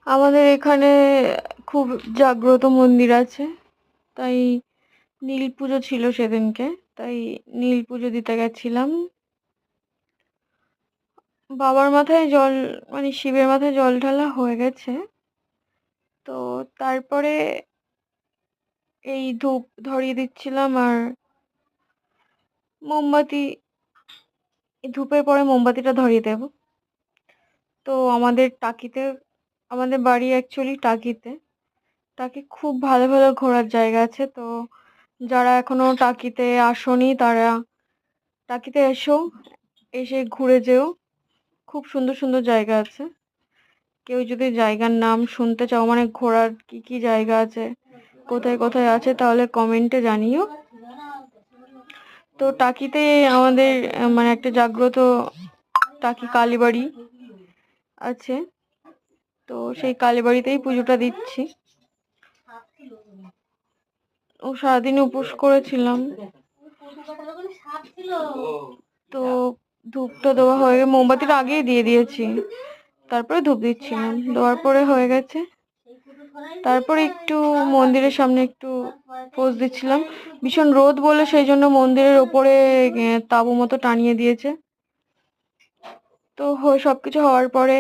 আমাদের এখানে খুব জাগ্রত মন্দির আছে, তাই নীল পুজো ছিল সেদিনকে, তাই নীল পুজো দিতে গেছিলাম। বাবার মাথায় জল, মানে শিবের মাথায় জল ঢালা হয়ে গেছে। তো তারপরে এই ধূপ ধরিয়ে দিচ্ছিলাম আর মোমবাতি, ধূপের পরে মোমবাতিটা ধরিয়ে দেব। তো আমাদের বাড়ি অ্যাকচুয়ালি টাকিতে। টাকি খুব ভালো ভালো ঘোরার জায়গা আছে। তো যারা এখনো টাকিতে আসোনি তারা টাকিতে এসে ঘুরে যেও। খুব সুন্দর সুন্দর জায়গা আছে। কেউ যদি জায়গার নাম শুনতে চাও, মানে ঘোরার কি কি জায়গা আছে, কোথায় কোথায় আছে, তাহলে কমেন্টে জানিও। তো টাকিতে আমাদের মানে একটা জাগ্রত টাকি কালীবাড়ি আছে। তো সেই কালীবাড়িতেই পুজোটা দিচ্ছি। ও সারাদিন উপোস করেছিলাম। তো ধূপটা দেওয়া হয়ে গেছে, মোমবাতিটা আগেই দিয়ে দিয়েছি, তারপরে ধূপ দিচ্ছিলাম, দেওয়ার পরে হয়ে গেছে। তারপরে একটু মন্দিরের সামনে একটু পোজ দিচ্ছিলাম। ভীষণ রোদ বলে সেই জন্য মন্দিরের ওপরে তাঁবু মতো টানিয়ে দিয়েছে। তো সবকিছু হওয়ার পরে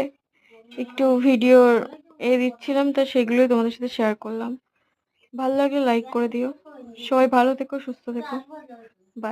একটু ভিডিও দিচ্ছিলাম, তো সেগুলোই তোমাদের সাথে শেয়ার করলাম। ভালো লাগলে লাইক করে দিও। সবাই ভালো থেকো, সুস্থ থেকো।